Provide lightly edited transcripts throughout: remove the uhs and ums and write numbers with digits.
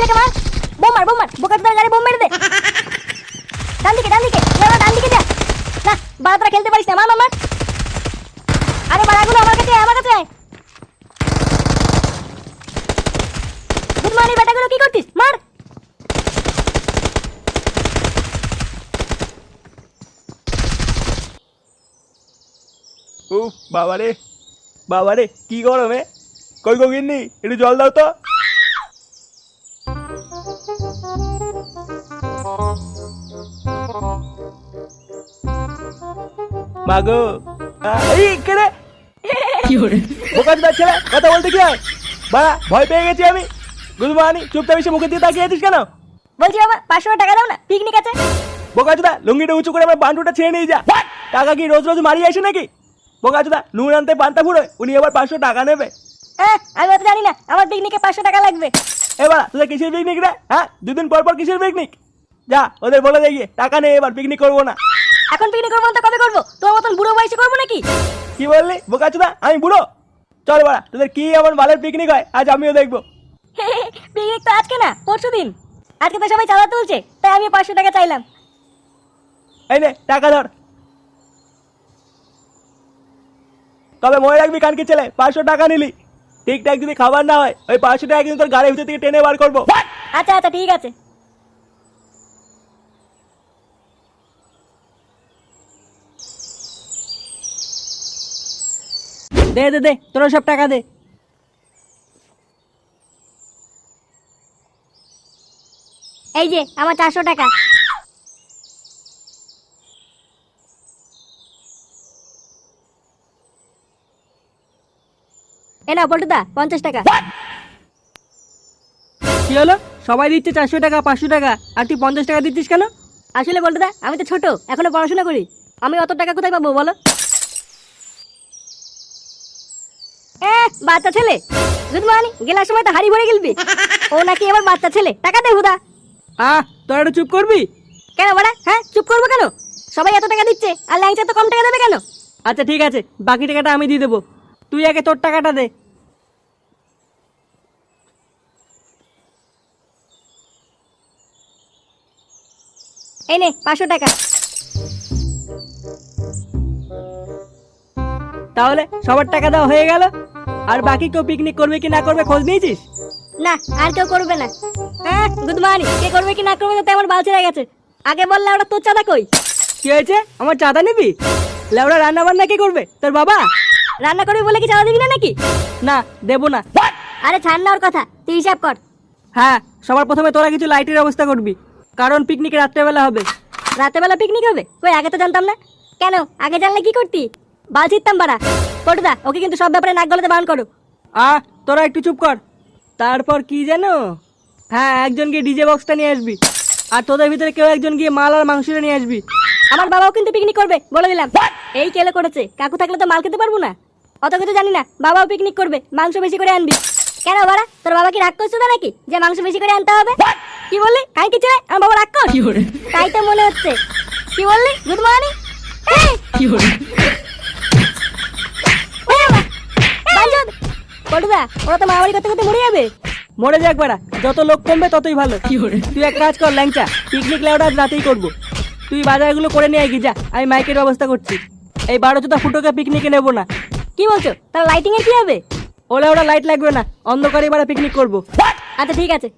ছেলেকে মার। বোম মার বোম মার, বোকা তোর গাড়ি বোম মেরে দে। ডান দিকে ডান দিকে, লেওড়া ডান দিকে যা। না বাড়া তোরা খেলতে পারিস না, মার মার মার। আরে বাড়াগুলো আমার কাছে আয়, আমার কাছে আয়। গুদমানি বেটাগুলো কি করছিস, মার। উফ বাবারে বাবারে কি গরমে। কই গো গিন্নি, একটু জল দাও তো। মাগো এই কেড়ে বোকাচোদা ছেলে, কথা বলতে কি হয়? বাড়া ভয় পেয়ে গেছি আমি। গুদমানি চুপচাপ এসে মুখের দিকে তাকিয়ে আছিস কেন? বলছি বাবা 500 টাকা দাও না, পিকনিক আছে। বোকাচোদা লুঙ্গিটা উঁচু করে আমার বান্টুটা ছেড়ে নিয়ে যা। টাকা কি রোজ রোজ মারিয়ে আসে নাকি? বোকাচোদা নুন আনতে পান্তা ফুরো, উনি আবার 500 টাকা নেবে। হ্যাঁ আমি অত জানি না, আমার পিকনিকে 500 টাকা লাগবে। এবার তোদের কিসের পিকনিক রে? হ্যাঁ দুদিন পর পর কিসের পিকনিক? যা ওদের বলে দেখিয়ে টাকা নেই, এবার পিকনিক করবো না। এখন পিকনিক করবো না তো কবে করবো? তোর মতন বুড়ো বয়সে করবো নাকি? কি বললি বোকাচোদা, আমি বুড়ো? চল বাড়া, তোদের কি এমন বালের পিকনিক হয় আজ আমিও দেখবো। পিকনিক তো আজকে না, পরশু দিন। আজকে তো সবাই চাঁদা তুলছে, তাই আমি 500 টাকা চাইলাম। এই নে টাকা ধর। তবে মনে রাখবি কানকি ছেলে, 500 টাকা নিলি, ঠিকঠাক যদি খাবার না হয় ওই 500 টাকা কিন্তু তোর গাড়ির ভিতর থেকে টেনে বার করবো। আচ্ছা আচ্ছা ঠিক আছে। দে দে দে, তোরা সব টাকা দে। এই যে আমার 400 টাকা। এ না পল্টুদা 50 টাকা। কি হলো? সবাই দিচ্ছে 400 টাকা 500 টাকা, আর তুই 50 টাকা দিচ্ছিস কেন? আসলে পল্টুদা আমি তো ছোট, এখনো পড়াশোনা করি, আমি অত টাকা কোথায় পাবো বলো? বাচ্চা ছেলে, গুদমানি গেলার সময় তো হাড়ি ভরে গেলবি। ও নাকি এবার বাচ্চা ছেলে, টাকা দে হুদা। তোরা একটু চুপ করবি? কেন বড়া, হ্যাঁ চুপ করবো কেন? সবাই এত টাকা দিচ্ছে আর ল্যাংচা তো কম টাকা দেবে কেন? আচ্ছা ঠিক আছে, বাকি টাকাটা আমি দিয়ে দেবো, তুই আগে তোর টাকাটা দে। এই নে 500 টাকা। তাহলে সবার টাকা দেওয়া হয়ে গেল, আর বাকি কেউ পিকনিক করবে কি না করবে খোঁজ নিয়েছিস? না আর কেউ করবে না। হ্যাঁ গুদমানি কে করবে কি না করবে তো আমার বাল ছেড়ে গেছে। আগে বললে ওরা তোর চাঁদা কই? কি হয়েছে, আমার চাঁদা নিবি? লেওড়া রান্না বান্না কে করবে, তোর বাবা? রান্না করবি বলে কি চাঁদা দিবি না নাকি? না দেবো না। আরে ছাড় না ওর কথা, তুই হিসাব কর। হ্যাঁ, সবার প্রথমে তোরা কিছু লাইটের ব্যবস্থা করবি, কারণ পিকনিক রাত্রেবেলা হবে। রাতেবেলা পিকনিক হবে? কই আগে তো জানতাম না। কেন আগে জানলে কি করতি? বাল ছিটতাম বাড়া। পটুদা ওকে কিন্তু সব ব্যাপারে নাক গলাতে বারণ করো। তোরা একটু চুপ কর। তারপর কি জানো, হ্যাঁ একজন গিয়ে ডিজে বক্সটা নিয়ে আসবি, আর তোদের ভিতরে কেউ একজন গিয়ে মাল আর মাংসটা নিয়ে আসবি। আমার বাবাও কিন্তু পিকনিক করবে বলে দিলাম। এই কেলে করেছে, কাকু থাকলে তো মাল খেতে পারবো না। অত কিছু জানি না, বাবাও পিকনিক করবে, মাংস বেশি করে আনবি। কেন বাড়া, তোর বাবা কি রাগ করছো না নাকি যে মাংস বেশি করে আনতে হবে? কি বললি কাই কি ছেলে, আমার বাবা রাগ কর? তাই তো মনে হচ্ছে। কি বললি গুড মর্নিং? পটুদা ওরা তো মারামারি করতে করতে মরে যাবে। মরে যাক বাড়া, যত লোক কমবে ততই ভালো। তুই এক কাজ কর ল্যাংচা, পিকনিক লেওটা আজ রাতেই করবো। তুই বাজারগুলো করে নিয়ে গিয়ে যা, আমি মাইকের ব্যবস্থা করছি। এই 12 ফুটোকে পিকনিকে নেবো না। কি বলছো, তাহলে লাইটিং এর কি হবে? ওলা ওরা লাইট লাগবে না, অন্ধকারে এবারে পিকনিক করবো। আচ্ছা ঠিক আছে।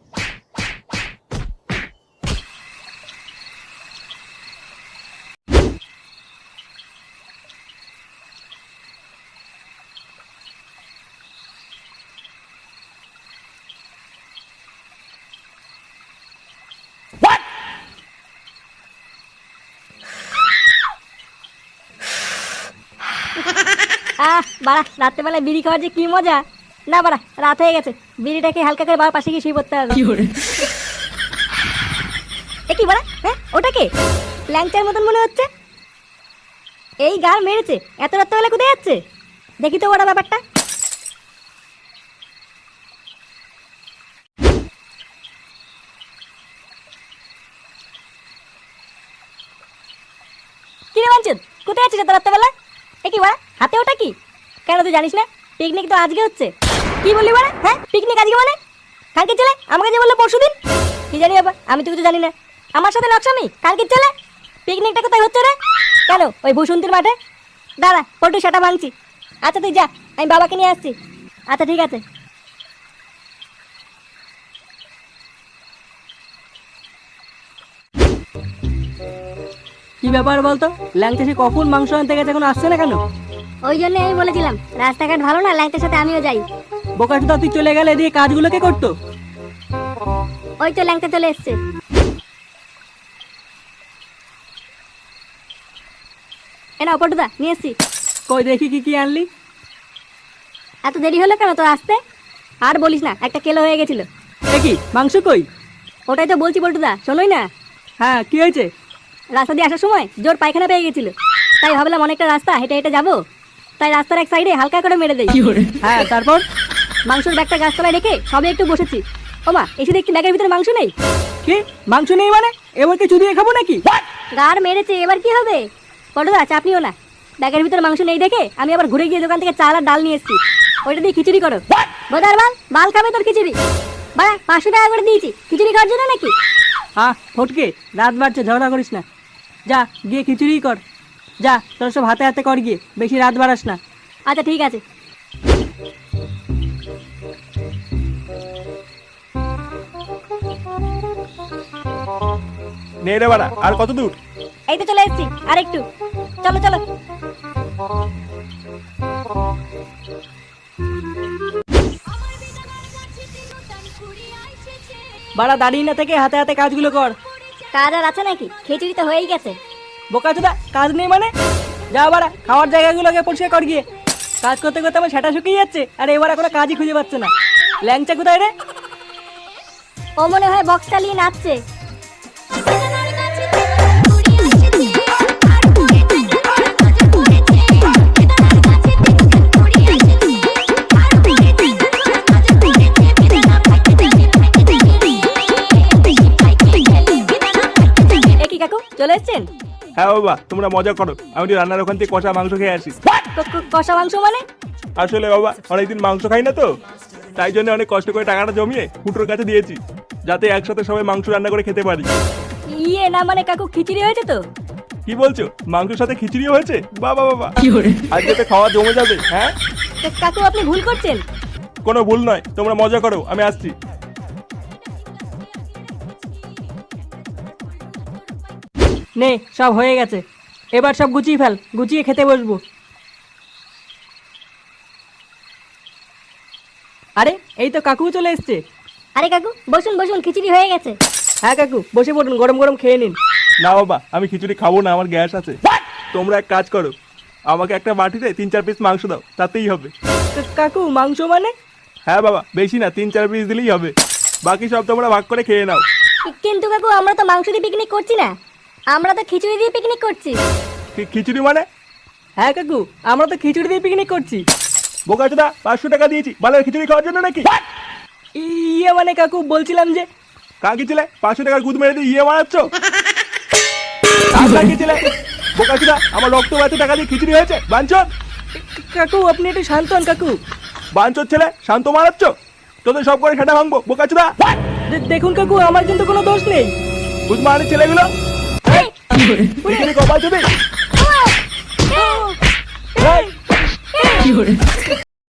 বাড়া রাত্রেবেলায় বিড়ি খাওয়ার যে কি মজা। না বাড়া রাত হয়ে গেছে, বিড়িটাকে হালকা করে বাবার পাশে গিয়ে শুয়ে পড়তে হবে। এ কি বাড়া, হ্যাঁ ওটাকে ল্যাংচার মতন মনে হচ্ছে। এই গাল মেরেছে, এত রাত্রেবেলা কোথায় যাচ্ছে? দেখি তো ওরা ব্যাপারটা। কি রে বাঞ্চুদ, কোথায় আছিস এত রাত্রেবেলা? এ কি বাড়া, হাতে ওটা কি? কেন তুই জানিস না পিকনিক তো আজকে হচ্ছে? কি বললি বাড়া, হ্যাঁ পিকনিক আজকে মানে? কালকে চলে আমাকে যে বললো পরশুদিন। কি জানি বাবা, আমি তো কিছু জানি না। আমার সাথে নকশামি, কালকে চলে। পিকনিকটা কোথায় হচ্ছে রে? কেন, ওই বসন্তীর মাঠে? দাঁড়া, পটু সেটা ভাঙছি। আচ্ছা তুই যা, আমি বাবাকে নিয়ে আসছি। আচ্ছা ঠিক আছে। কি ব্যাপার বলতো, ল্যাংচা সে কখন মাংস আনতে গেছে এখন আসছে না কেন? ওই জন্য আমি বলেছিলাম রাস্তাঘাট ভালো না, ল্যাংটার সাথে আমিও যাই। বোকাচোদা তুই চলে গেলে এদিকে কাজগুলো কে করতো? ওই তো ল্যাংটা চলে এসছে। এ নাও পটুদা, নিয়ে এসছি। কই দেখি কি কি আনলি? এত দেরি হলো কেন তোর আসতে? আর বলিস না, একটা কেলো হয়ে গেছিল। দেখি মাংস কই? ওটাই তো বলছি পটুদা, শোনোই না। হ্যাঁ কি হয়েছে? রাস্তা দিয়ে আসার সময় জোর পায়খানা পেয়ে গেছিল, তাই ভাবলাম অনেকটা রাস্তা হেঁটে হেঁটে যাবো, তাই রাস্তার এক সাইডে হালকা করে মেরে দেই। হ্যাঁ তারপর? মাংসের ব্যাগটা গাছতলায় রেখে সবে একটু বসেছি। ওমা, এসে দেখি ব্যাগের ভিতরে মাংস নেই। কি মাংস নেই মানে? এবার কি চুদিয়ে খাবো নাকি? গাড় মেরেছে, এবার কি হবে? পটুদা চাপ নিও না, ব্যাগের ভিতরে মাংস নেই দেখে আমি আবার ঘুরে গিয়ে দোকান থেকে চাল আর ডাল নিয়ে এসেছি। ওইটা দিয়ে খিচুড়ি করো। বোধার বাল, বাল খাবে তোর খিচুড়ি। বাড়া 500 টাকা করে দিয়েছি খিচুড়ি খাওয়ার জন্য নাকি? হ্যাঁ ফটকে, রাত বাড়ছে, ঝগড়া করিস না। যা গিয়ে খিচুড়ি কর। যা, তোর সব হাতে হাতে কর গিয়ে, বেশি রাত বাড়াস না। আচ্ছা ঠিক আছে। নে রে বাড়া, আর কত দূর? এই তো চলে এসেছি, আর একটু। চলো চলো। বাড়া দাঁড়িয়ে না থেকে হাতে হাতে কাজগুলো কর। কাজ আর আছে নাকি? খিচুড়ি তো হয়েই গেছে। বোকাচোদা কাজ নেই মানে? যা বাড়া খাওয়ার জায়গাগুলোকে পরিষ্কার কর গিয়ে। কাজ করতে করতে আমার সেটা শুকিয়ে যাচ্ছে, আর এবার কোনো কাজই খুঁজে পাচ্ছে না। ল্যাংচা কোথায় রে? ও মনে হয় বক্স চালিয়ে নাচছে। এ কি কাকু, চলে এসেছেন? হ্যাঁ বাবা, তোমরা মজা করো, আমি একটু রান্নার ওখান থেকে কষা মাংস খেয়ে আসি। কষা মাংস মানে? আসলে বাবা অনেকদিন মাংস খাই না তো, তাই জন্য অনেক কষ্ট করে টাকাটা জমিয়ে ফুটোর কাছে দিয়েছি, যাতে একসাথে সবাই মাংস রান্না করে খেতে পারি। ইয়ে না মানে কাকু, খিচুড়ি হয়েছে তো? কি বলছো, মাংসের সাথে খিচুড়িও হয়েছে? বাবা বাবা, আজকে তো খাওয়া জমে যাবে। হ্যাঁ কাকু আপনি ভুল করছেন। কোনো ভুল নয়, তোমরা মজা করো, আমি আসছি। নে সব হয়ে গেছে, এবার সব গুছিয়ে ফেল, গুছিয়ে খেতে বসবো। আরে এই তো কাকু চলে এসছে। আরে কাকু বসুন বসুন, খিচুড়ি হয়ে গেছে। হ্যাঁ কাকু বসে পড়ুন, গরম গরম খেয়ে নিন। না বাবা, আমি খিচুড়ি খাবো না, আমার গ্যাস আছে। তোমরা এক কাজ করো, আমাকে একটা বাটিতে 3-4 পিস মাংস দাও, তাতেই হবে। কাকু মাংস মানে? হ্যাঁ বাবা, বেশি না, 3-4 পিস দিলেই হবে, বাকি সব তোমরা ভাগ করে খেয়ে নাও। কিন্তু কাকু আমরা তো মাংস দিয়ে পিকনিক করছি না, আমরা তো খিচুড়ি দিয়ে পিকনিক করছি। খিচুড়ি মানে? হ্যাঁ কাকু, আমরা তো খিচুড়ি দিয়ে পিকনিক করছি। বোকাচোদা 500 টাকা দিয়েছি বালের খিচুড়ি খাওয়ার জন্য নাকি? ইয়ে মানে কাকু বলছিলাম যে। কাকি ছেলে 500 টাকার গুদ মেরে দিয়ে ইয়ে মারাচ্ছ? কাকি ছেলে, বোকাচোদা আমার রক্ত বাঁচে টাকা দিয়ে খিচুড়ি হয়েছে, বাঞ্চন। কাকু আপনি একটু শান্ত হন কাকু। বাঞ্চন ছেলে, শান্ত মারাচ্ছ, তোদের সব করে সেটা ভাঙবো বোকাচোদা। দেখুন কাকু, আমার কিন্তু কোনো দোষ নেই। গুদ মারানি ছেলেগুলো খিচুড়ি কপাল চুদি।